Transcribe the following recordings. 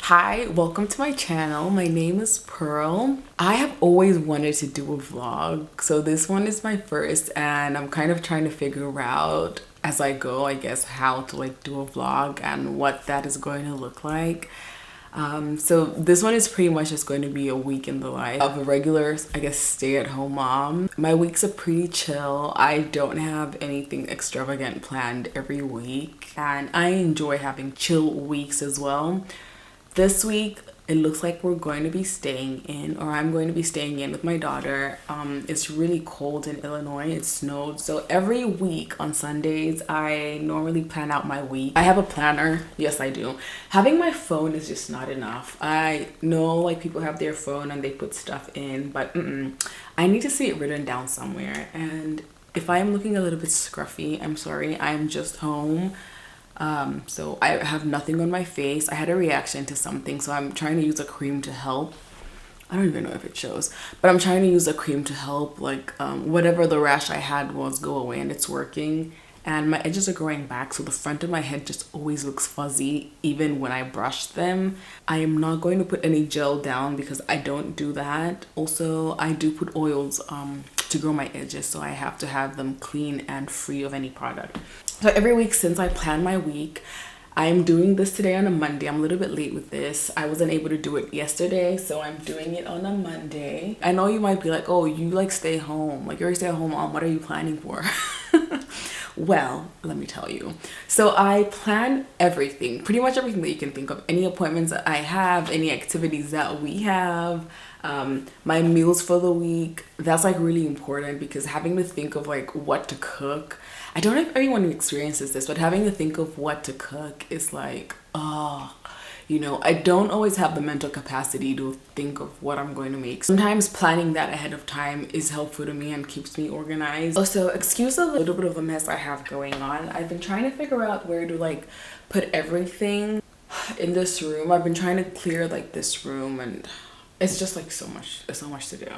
Hi, welcome to my channel. My name is Pearl. I have always wanted to do a vlog, so this one is my first, and I'm kind of trying to figure out as I go, I guess, how to do a vlog and what that is going to look like. So this one is pretty much just going to be a week in the life of a regular, I guess, stay-at-home mom. My weeks are pretty chill. I don't have anything extravagant planned every week, and I enjoy having chill weeks as well. This week, it looks like we're going to be staying in, or I'm going to be staying in with my daughter. It's really cold in Illinois. It snowed. So every week on Sundays, I normally plan out my week. I have a planner. Yes, I do. Having my phone is just not enough. I know people have their phone and they put stuff in, but I need to see it written down somewhere. And if I'm looking a little bit scruffy, I'm sorry. I'm just home. So I have nothing on my face. I had a reaction to something, so I'm trying to use a cream to help. I don't even know if it shows, but I'm trying to use a cream to help whatever the rash I had was go away, and it's working. And my edges are growing back, so the front of my head just always looks fuzzy even when I brush them. I am not going to put any gel down because I don't do that. Also, I do put oils to grow my edges, so I have to have them clean and free of any product. So every week since I plan my week, I'm doing this today on a Monday. I'm a little bit late with this. I wasn't able to do it yesterday, so I'm doing it on a Monday. I know you might be like, oh, you stay home. You're a stay-at-home mom. What are you planning for? Well, let me tell you. So I plan everything, pretty much everything that you can think of. Any appointments that I have, any activities that we have, my meals for the week. That's really important, because having to think of what to cook. I don't know if everyone experiences this, but having to think of what to cook is I don't always have the mental capacity to think of what I'm going to make. Sometimes planning that ahead of time is helpful to me and keeps me organized. Also, excuse a little bit of a mess I have going on. I've been trying to figure out where to put everything in this room. I've been trying to clear this room, and it's just so much to do.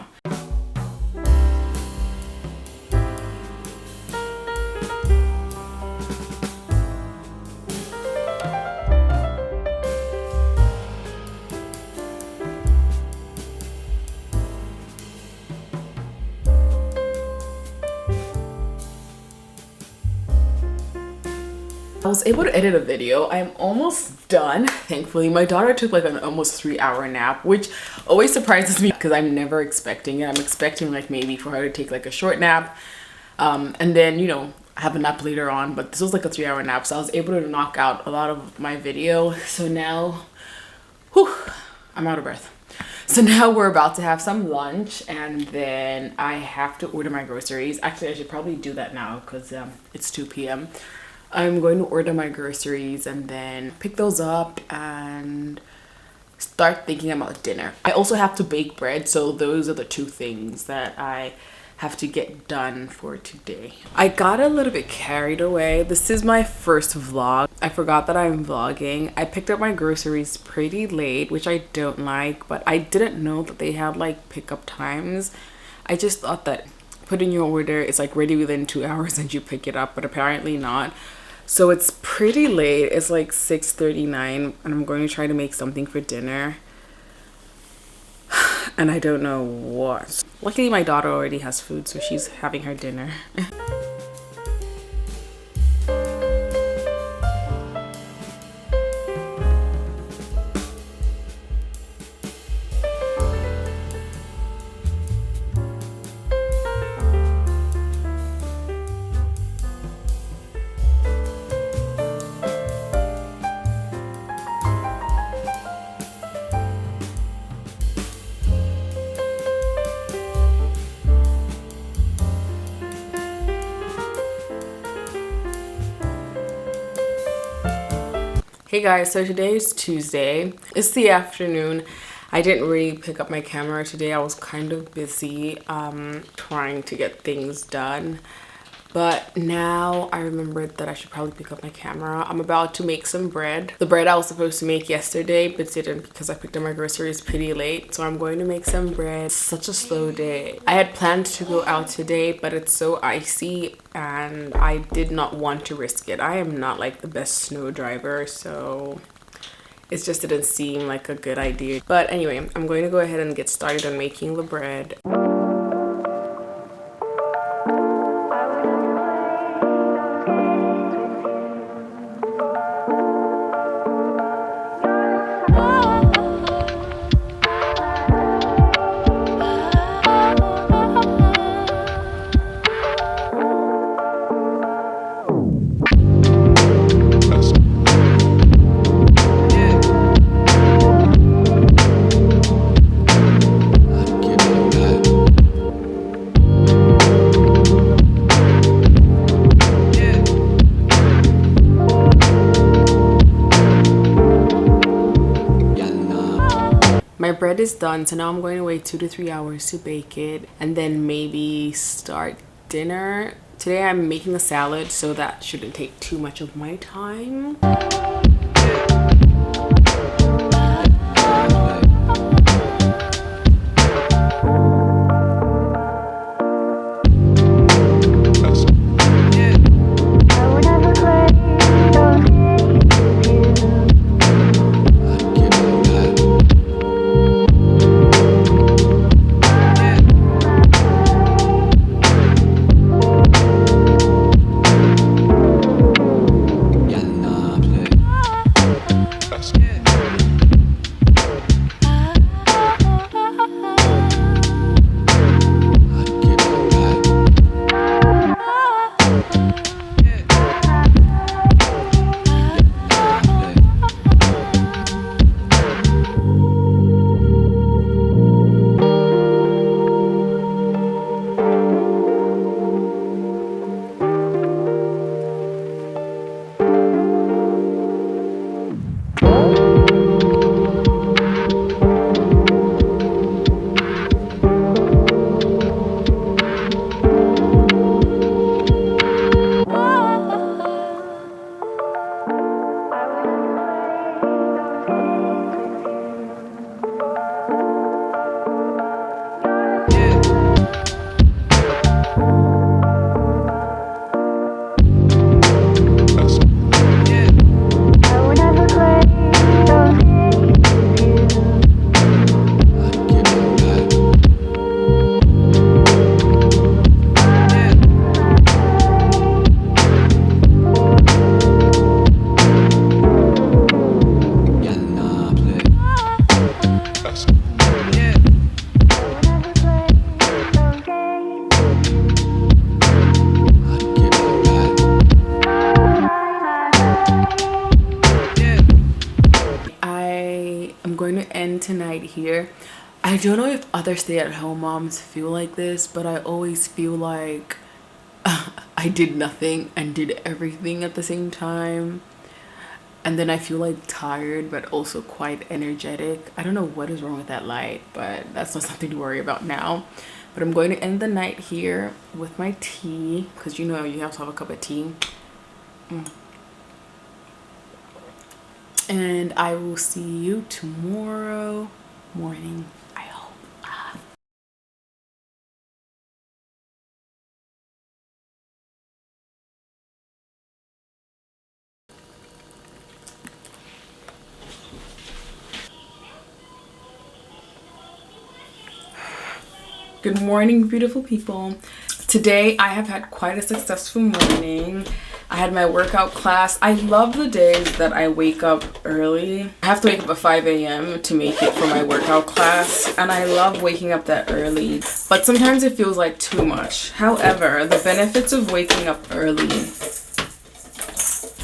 I was able to edit a video. I'm almost done, thankfully. My daughter took an almost 3-hour nap, which always surprises me because I'm never expecting it. I'm expecting maybe for her to take a short nap and then have a nap later on, but this was a 3-hour nap, so I was able to knock out a lot of my video. So now, I'm out of breath. So now we're about to have some lunch, and then I have to order my groceries. Actually, I should probably do that now because it's 2 p.m. I'm going to order my groceries and then pick those up and start thinking about dinner. I also have to bake bread, so those are the two things that I have to get done for today. I got a little bit carried away. This is my first vlog. I forgot that I'm vlogging. I picked up my groceries pretty late, which I don't like, but I didn't know that they had pickup times. I just thought that putting your order is ready within 2 hours and you pick it up, but apparently not. So it's pretty late. It's 6:39, and I'm going to try to make something for dinner. And I don't know what. Luckily, my daughter already has food, so she's having her dinner. Hey guys, so today is Tuesday. It's the afternoon. I didn't really pick up my camera today. I was kind of busy trying to get things done. But now I remembered that I should probably pick up my camera. I'm about to make some bread. The bread I was supposed to make yesterday, but didn't because I picked up my groceries pretty late. So I'm going to make some bread. It's such a slow day. I had planned to go out today, but it's so icy and I did not want to risk it. I am not like the best snow driver, so It just didn't seem like a good idea. But anyway, I'm going to go ahead and get started on making the bread. My bread is done, so now I'm going to wait 2 to 3 hours to bake it and then maybe start dinner. Today I'm making a salad, so that shouldn't take too much of my time. I'm going to end tonight here. I don't know if other stay-at-home moms feel like this, but I always feel like I did nothing and did everything at the same time. And then I feel like tired, but also quite energetic. I don't know what is wrong with that light, but that's not something to worry about now. But I'm going to end the night here with my tea, because you know you have to have a cup of tea. And I will see you tomorrow morning, I hope. Good morning, beautiful people. Today I have had quite a successful morning. I had my workout class. I love the days that I wake up early. I have to wake up at 5 a.m. to make it for my workout class, and I love waking up that early, but sometimes it feels like too much. However, the benefits of waking up early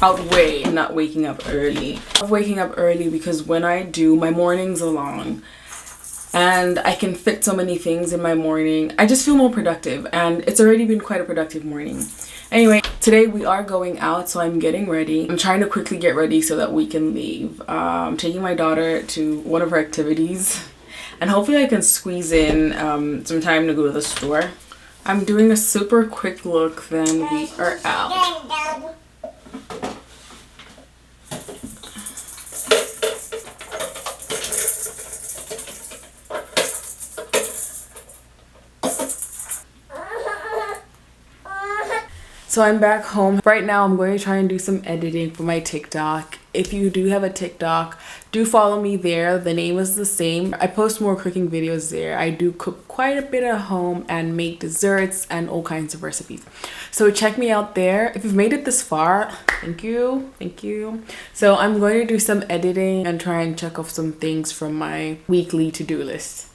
outweigh not waking up early. I love waking up early because when I do, my mornings are long and I can fit so many things in my morning. I just feel more productive, and it's already been quite a productive morning. Anyway, today we are going out, so I'm getting ready. I'm trying to quickly get ready so that we can leave. I'm taking my daughter to one of her activities, and hopefully I can squeeze in some time to go to the store. I'm doing a super quick look, then we are out. So I'm back home. Right now I'm going to try and do some editing for my TikTok. If you do have a TikTok, Do follow me there. The name is the same. I post more cooking videos there. I do cook quite a bit at home and make desserts and all kinds of recipes. So check me out there. If you've made it this far, thank you. Thank you. So I'm going to do some editing and try and check off some things from my weekly to-do list.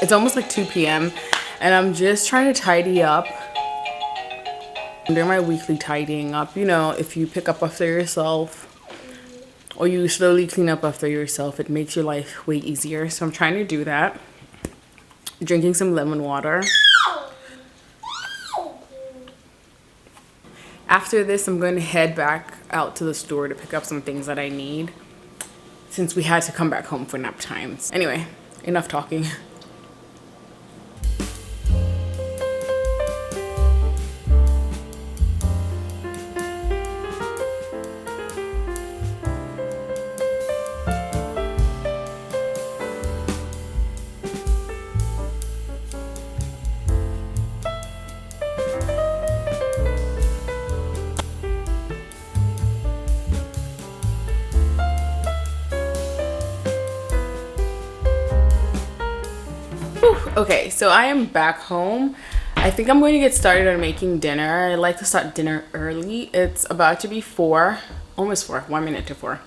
It's almost like 2 p.m. and I'm just trying to tidy up. I'm doing my weekly tidying up. You know, if you pick up after yourself or you slowly clean up after yourself, it makes your life way easier. So I'm trying to do that. Drinking some lemon water. After this, I'm going to head back out to the store to pick up some things that I need since we had to come back home for nap times. Anyway, enough talking. Okay, so I am back home. I think I'm going to get started on making dinner. I like to start dinner early. It's about to be 4, almost 4, 1 minute to 4.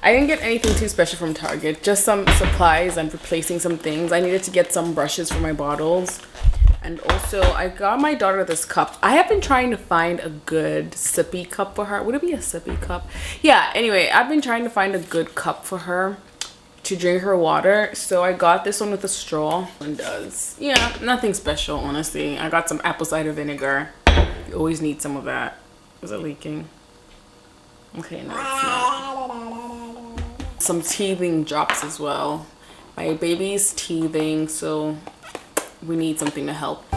I didn't get anything too special from Target, just some supplies and replacing some things. I needed to get some brushes for my bottles. And also, I got my daughter this cup. I have been trying to find a good sippy cup for her. Would it be a sippy cup? Yeah, anyway, I've been trying to find a good cup for her to drink her water. So I got this one with a straw. One does. Yeah, nothing special, honestly. I got some apple cider vinegar. You always need some of that. Is it leaking? Okay, no, it's not. Some teething drops as well. My baby's teething, so we need something to help